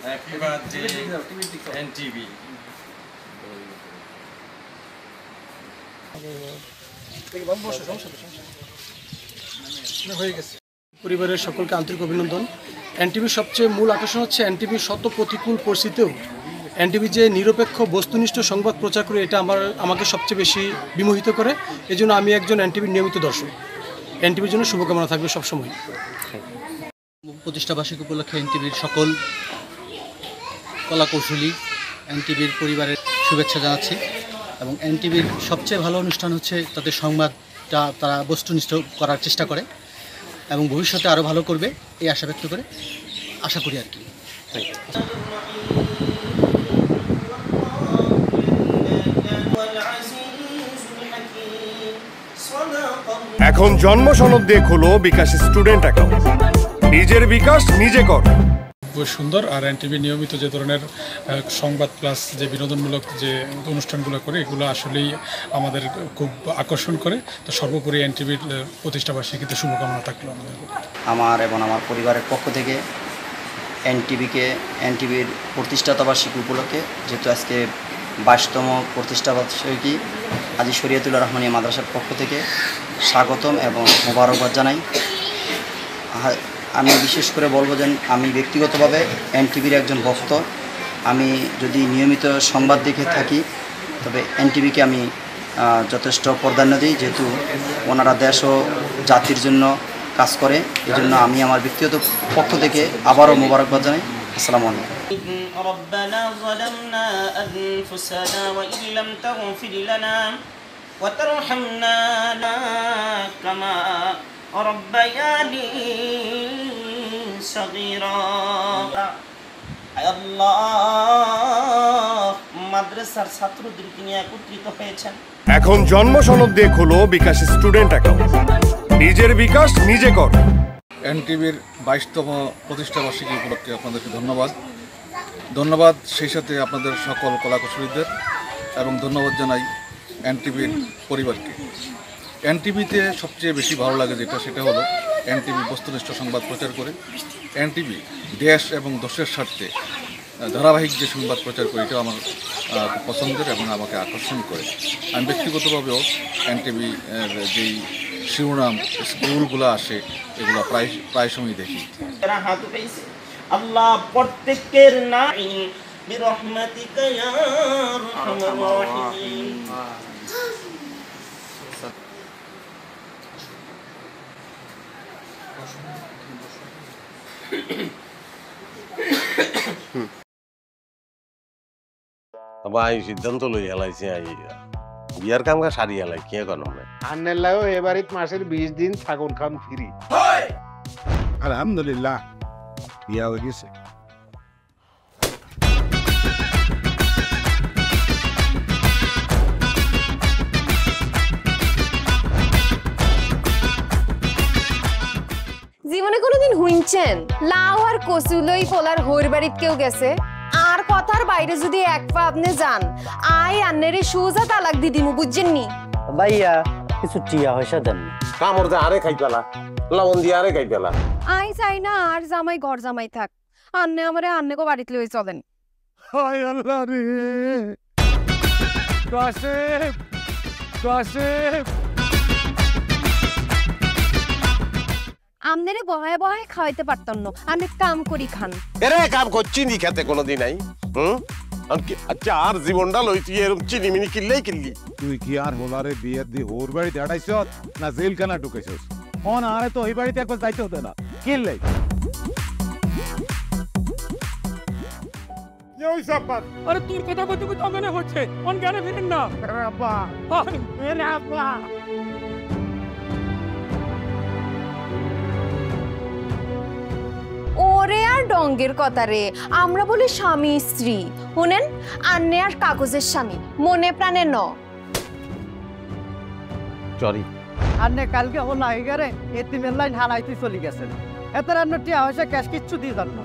Happy birthday, NTV. পরিবারের সকলকে আন্তরিক অভিনন্দন। এনটিভির সবচেয়ে মূল আকর্ষণ হচ্ছে এনটিভির শত প্রতিকূল পরিস্থিতিতেও এনটিভি যে নিরপেক্ষ বস্তুনিষ্ঠ সংবাদ প্রচার করে, এটা আমাকে সবচেয়ে বেশি বিমোহিত করে। এই জন্য আমি একজন এনটিভির নিয়মিত দর্শক। এনটিভির জন্য শুভকামনা থাকবে সবসময়। প্রতিষ্ঠাবার্ষিকী উপলক্ষে এনটিভির সকল কলাকৌশলী এনটিভির পরিবারের শুভেচ্ছা জানাচ্ছি। এবং এনটিভির সবচেয়ে ভালো অনুষ্ঠান হচ্ছে তাদের সংবাদটা তারা বস্তুনিষ্ঠ করার চেষ্টা করে এবং ভবিষ্যতে আরও ভালো করবে এই আশা ব্যক্ত করে আশা করি আর কি। এখন জন্ম সনদ দিয়ে খোলো বিকাশ স্টুডেন্ট অ্যাকাউন্ট। নিজের বিকাশ নিজে কর। খুব সুন্দর। আর এনটিভি নিয়মিত যে ধরনের সংবাদ প্লাস যে বিনোদনমূলক যে অনুষ্ঠানগুলো করে, এগুলো আসলেই আমাদের খুব আকর্ষণ করে। তো সর্বোপরি এনটিভির প্রতিষ্ঠাবার্ষিকীতে শুভকামনা থাকলো আমাদের। আমার এবং আমার পরিবারের পক্ষ থেকে এনটিভির প্রতিষ্ঠাবার্ষিকী উপলক্ষে, যেহেতু আজকে 22তম প্রতিষ্ঠাবার্ষিকী, আজি শরিয়াতুল্লাহ রহমানিয়া মাদ্রাসার পক্ষ থেকে স্বাগতম এবং মোবারকবাদ জানাই। আমি বিশেষ করে বলবো যে আমি ব্যক্তিগতভাবে এনটিভির একজন ভক্ত। আমি যদি নিয়মিত সংবাদ দেখে থাকি, তবে এনটিভিকে আমি যথেষ্ট প্রাধান্য দিই, যেহেতু ওনারা দেশ ও জাতির জন্য কাজ করে। এই জন্য আমি আমার ব্যক্তিগত পক্ষ থেকে আবারও মোবারকবাদ জানাই। আসসালামু আলাইকুম। ربنا ظلمنا أنفسنا وإن لم تغفر لنا وترحمنا كما ربياني صغيرا আল্লাহ মাদ্রাসার ছাত্রদেরকে নিয়ে একত্রিত হয়েছেন। এখন জন্ম সনদ দিয়ে খোলো বিকাশ স্টুডেন্ট অ্যাকাউন্ট। নিজের বিকাশ নিজে কর। এনটিভির 22তম প্রতিষ্ঠাবার্ষিকী উপলক্ষে আপনাদেরকে ধন্যবাদ। সেই সাথে আপনাদের সকল কলাকুশলীদের এবং ধন্যবাদ জানাই এনটিভির পরিবারকে। এনটিভিতে সবচেয়ে বেশি ভালো লাগে সেটা হলো এনটিভি বস্তুনিষ্ঠ সংবাদ প্রচার করে। এনটিভি দেশ এবং দেশের স্বার্থে ধারাবাহিক যে সংবাদ প্রচার করে, এটা আমার খুব পছন্দের এবং আমাকে আকর্ষণ করে। আমি ব্যক্তিগতভাবেও এনটিভি যেই শিরোনাম স্কুলগুলো আসে, এগুলো প্রায় সময় দেখি। আল্লাহ প্রত্যেকের নাম বিরহমাতিকা ইয়া আরহামার রাহিমিন। ভাই সিদ্ধান্ত লই হেলাইছি, বিয়ার কাম কা সারি হেলাই কি এখন আন্নেলাও এবারিত মাসের 20 দিন ছাগল খান ফ্রি। আলহামদুলিল্লাহ বিয়া হয়ে গেছে। জীবনে কোনোদিন হুইনছেন লাউ আর কচু লই পোলার হইর বাড়িত কেউ গেছে? আর কথার বাইরে যদি এক পা আপনি যান, আই আন্নেরে সুজা তালাক দি দিমু, বুঝছেন নি? ভাইয়া কিছু টিয়া পয়সা দেন। কামড় দে আরে খাই পেলা, লবণ দিয়ে আরে খাই পেলা। আই চাই না আর জামাই ঘর জামাই থাক, আন্নে আমারে আন্নেকো বাড়িতে লই চলেন। হায় আল্লাহ রে, কাসেম কাসেম আমনেরে বহায় বহায় খাওয়াইতে পারতাম না, আন্নে কাম করি খান। এরে কাম করছি নি খেতে কোনোদিন নাই। আচ্ছা আর জীবনটা লই তুই এরকম চিনিমিনি কিল্লি। তুই কি আর হোলারে বিয়ে দি ওর বাড়িতে আড়াইছ না জেলখানা ঢুকেছিস? ফোন আরে তো ওই বাড়িতে একবার যাইতে হতো না, কিনলে আরে তোর কথা কইতে কইতে অজ্ঞান হচ্ছে, অজ্ঞানে ফিরেন না। আব্বা মেরে আব্বা। ওরে আর ডঙ্গের কথা রে, আমরা বলি স্বামী স্ত্রী। শুনেন, আন্নে আর কাগজের স্বামী, মনে প্রাণে ন। সরি আন্নে কালকে ও নাইগারে এতিমের লাইন হারাইতে চলে গেছেন। এত রান্না টিয়া পয়সা ক্যাশ কিচ্ছু দিয়ে যান না।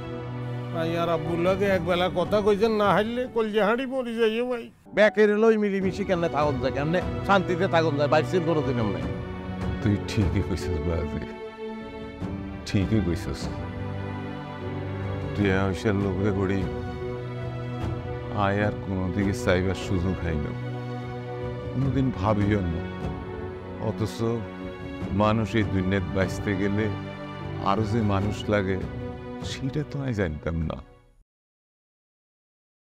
আর আব্বুল্লাহকে একবেলা কথা কইছেন, না হারলে কলজা হাঁড়ি পড়ে যাই ভাই। ব্যাকের লই মিলিমিশি কেমনে থাকুন যায়, কেমনে শান্তিতে থাকুন যায়, বাইসিন কোনো দিন এমনি। তুই ঠিকই কইছিস বাজে, ঠিকই কইছস টিয়া হইসার লোভে পড়ি আয় আর কোনোদিকে চাইবার সুযোগ হইল কোনোদিন ভাবিও না অথচ মানুষ এই দুনিয়াত বাঁচতে গেলে আরো যে মানুষ লাগে সেটা তো আমি জানতাম না